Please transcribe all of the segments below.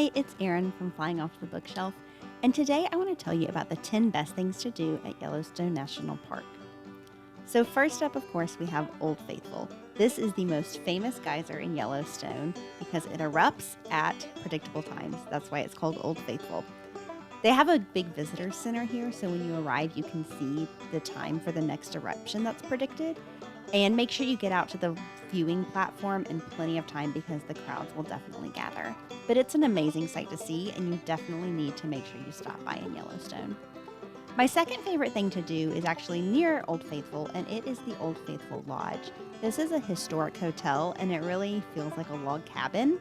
Hi, it's Erin from Flying Off the Bookshelf, and today I want to tell you about the 10 best things to do at Yellowstone National Park. So first up, of course, we have Old Faithful. This is the most famous geyser in Yellowstone because it erupts at predictable times. That's why it's called Old Faithful. They have a big visitor center here, so when you arrive, you can see the time for the next eruption that's predicted. And make sure you get out to the viewing platform in plenty of time because the crowds will definitely gather. But it's an amazing sight to see, and you definitely need to make sure you stop by in Yellowstone. My second favorite thing to do is actually near Old Faithful, and it is the Old Faithful Lodge. This is a historic hotel, and it really feels like a log cabin.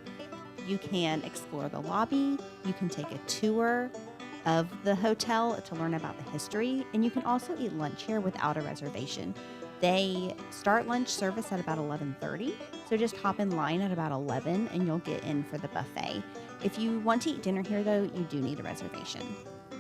You can explore the lobby, you can take a tour of the hotel to learn about the history, and you can also eat lunch here without a reservation. They start lunch service at about 11:30, so just hop in line at about 11 and you'll get in for the buffet. If you want to eat dinner here, though, you do need a reservation.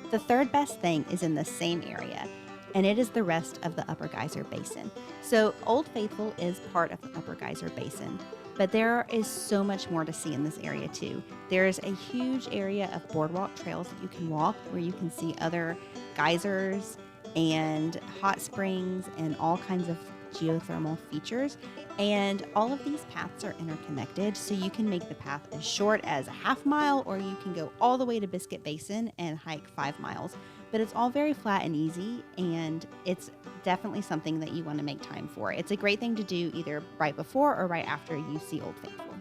The third best thing is in the same area, and it is the rest of the Upper Geyser Basin. So Old Faithful is part of the Upper Geyser Basin, but there is so much more to see in this area too. There's a huge area of boardwalk trails that you can walk where you can see other geysers and hot springs and all kinds of geothermal features. And all of these paths are interconnected, so you can make the path as short as a half mile, or you can go all the way to Biscuit Basin and hike 5 miles. But it's all very flat and easy, and it's definitely something that you want to make time for. It's a great thing to do either right before or right after you see Old Faithful.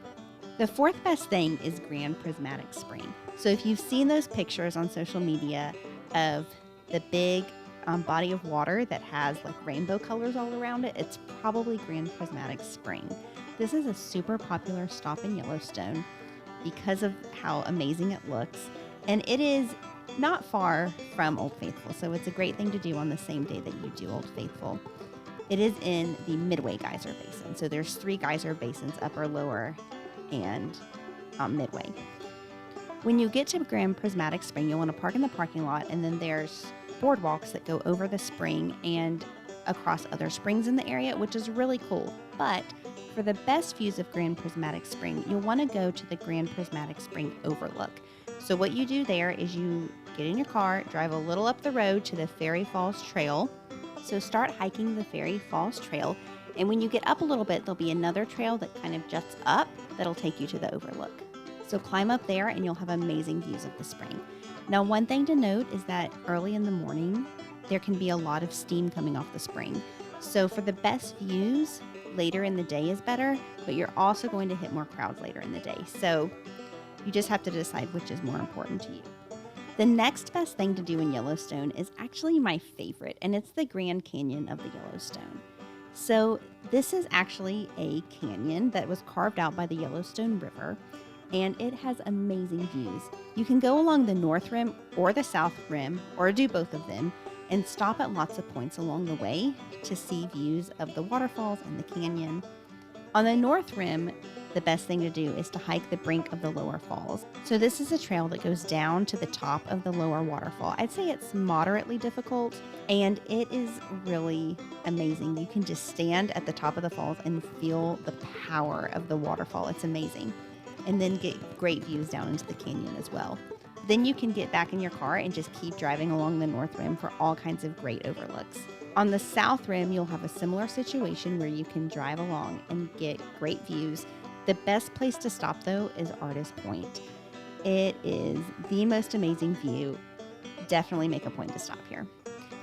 The fourth best thing is Grand Prismatic Spring. So if you've seen those pictures on social media of the big body of water that has like rainbow colors all around it, it's probably Grand Prismatic Spring. This is a super popular stop in Yellowstone because of how amazing it looks, and it is not far from Old Faithful, so it's a great thing to do on the same day that you do Old Faithful. It is in the Midway Geyser Basin, so there's 3 geyser basins, upper, lower, and midway. When you get to Grand Prismatic Spring, you'll want to park in the parking lot, and then there's boardwalks that go over the spring and across other springs in the area, which is really cool. But for the best views of Grand Prismatic Spring, you'll want to go to the Grand Prismatic Spring Overlook. So what you do there is you get in your car, drive a little up the road to the Fairy Falls Trail. So start hiking the Fairy Falls Trail, and when you get up a little bit, there'll be another trail that kind of juts up that'll take you to the Overlook. So climb up there and you'll have amazing views of the spring. Now, one thing to note is that early in the morning, there can be a lot of steam coming off the spring. So for the best views, later in the day is better, but you're also going to hit more crowds later in the day. So you just have to decide which is more important to you. The next best thing to do in Yellowstone is actually my favorite, and it's the Grand Canyon of the Yellowstone. So this is actually a canyon that was carved out by the Yellowstone River, and it has amazing views. You can go along the North Rim or the South Rim, or do both of them, and stop at lots of points along the way to see views of the waterfalls and the canyon. On the North Rim, the best thing to do is to hike the brink of the lower falls. So this is a trail that goes down to the top of the lower waterfall. I'd say it's moderately difficult, and it is really amazing. You can just stand at the top of the falls and feel the power of the waterfall. It's amazing. And then get great views down into the canyon as well. Then you can get back in your car and just keep driving along the North Rim for all kinds of great overlooks. On the South Rim, you'll have a similar situation where you can drive along and get great views. The best place to stop, though, is Artist Point. It is the most amazing view. Definitely make a point to stop here.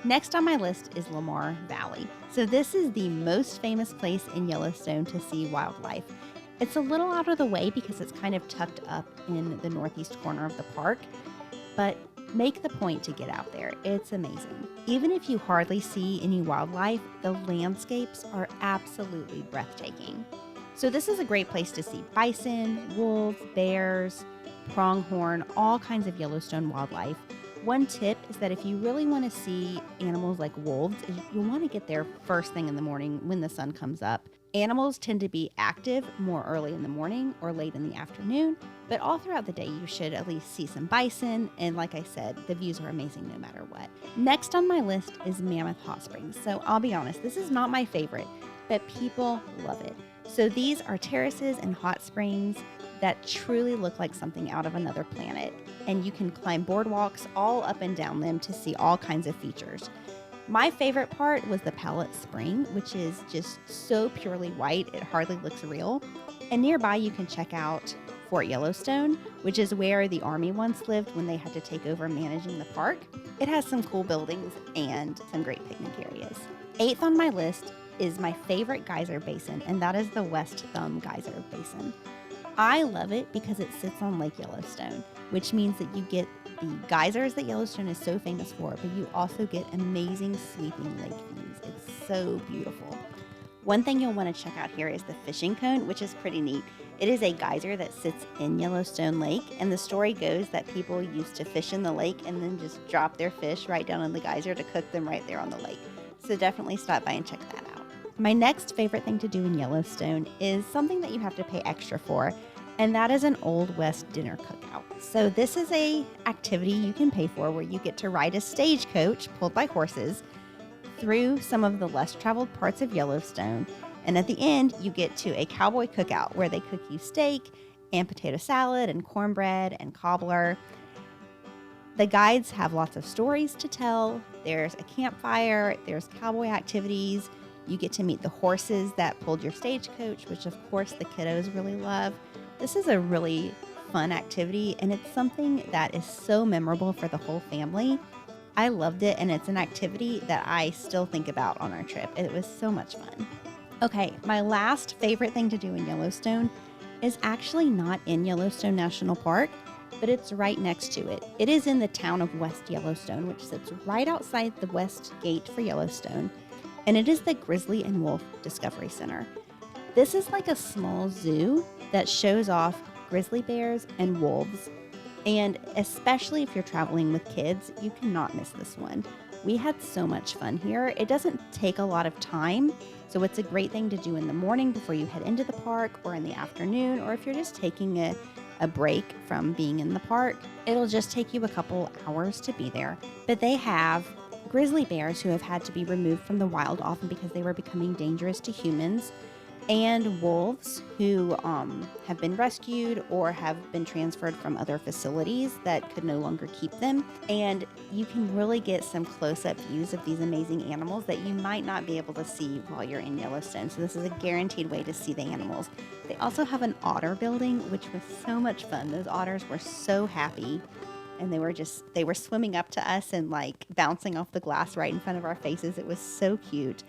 Next on my list is Lamar Valley. So this is the most famous place in Yellowstone to see wildlife. It's a little out of the way because it's kind of tucked up in the northeast corner of the park, but make the point to get out there. It's amazing. Even if you hardly see any wildlife, the landscapes are absolutely breathtaking. So this is a great place to see bison, wolves, bears, pronghorn, all kinds of Yellowstone wildlife. One tip is that if you really want to see animals like wolves, you'll want to get there first thing in the morning when the sun comes up. Animals tend to be active more early in the morning or late in the afternoon, but all throughout the day you should at least see some bison, and like I said, the views are amazing no matter what. Next on my list is Mammoth Hot Springs. So I'll be honest, this is not my favorite, but people love it. So these are terraces and hot springs that truly look like something out of another planet. And you can climb boardwalks all up and down them to see all kinds of features. My favorite part was the Pallet Spring, which is just so purely white, it hardly looks real. And nearby you can check out Fort Yellowstone, which is where the Army once lived when they had to take over managing the park. It has some cool buildings and some great picnic areas. 8th on my list is my favorite geyser basin, and that is the West Thumb Geyser Basin. I love it because it sits on Lake Yellowstone, which means that you get the geysers that Yellowstone is so famous for, but you also get amazing sweeping lake views. It's so beautiful. One thing you'll want to check out here is the fishing cone, which is pretty neat. It is a geyser that sits in Yellowstone Lake, and the story goes that people used to fish in the lake and then just drop their fish right down in the geyser to cook them right there on the lake. So definitely stop by and check that out. My next favorite thing to do in Yellowstone is something that you have to pay extra for, and that is an Old West dinner cookout. So this is a activity you can pay for where you get to ride a stagecoach pulled by horses through some of the less traveled parts of Yellowstone. And at the end, you get to a cowboy cookout where they cook you steak and potato salad and cornbread and cobbler. The guides have lots of stories to tell. There's a campfire, there's cowboy activities. You get to meet the horses that pulled your stagecoach, which of course the kiddos really love. This is a really fun activity, and it's something that is so memorable for the whole family. I loved it, and it's an activity that I still think about on our trip. It was so much fun. Okay, my last favorite thing to do in Yellowstone is actually not in Yellowstone National Park, but it's right next to it. It is in the town of West Yellowstone, which sits right outside the west gate for Yellowstone, and it is the Grizzly and Wolf Discovery Center. This is like a small zoo that shows off grizzly bears and wolves, and especially if you're traveling with kids, you cannot miss this one. We had so much fun here. It doesn't take a lot of time, so it's a great thing to do in the morning before you head into the park, or in the afternoon, or if you're just taking a break from being in the park. It'll just take you a couple hours to be there. But they have grizzly bears who have had to be removed from the wild, often because they were becoming dangerous to humans, and wolves who have been rescued or have been transferred from other facilities that could no longer keep them. And you can really get some close-up views of these amazing animals that you might not be able to see while you're in Yellowstone. So this is a guaranteed way to see the animals. They also have an otter building, which was so much fun. Those otters were so happy, and they were swimming up to us and like bouncing off the glass right in front of our faces. It was so cute.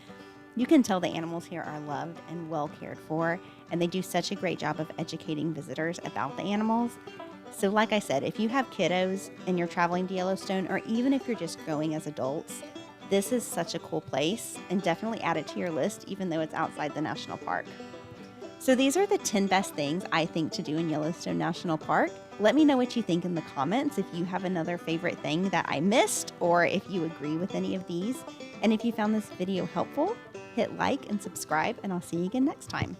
You can tell the animals here are loved and well cared for, and they do such a great job of educating visitors about the animals. So like I said, if you have kiddos and you're traveling to Yellowstone, or even if you're just going as adults, this is such a cool place, and definitely add it to your list, even though it's outside the national park. So these are the 10 best things I think to do in Yellowstone National Park. Let me know what you think in the comments, if you have another favorite thing that I missed, or if you agree with any of these. And if you found this video helpful, hit like and subscribe, and I'll see you again next time.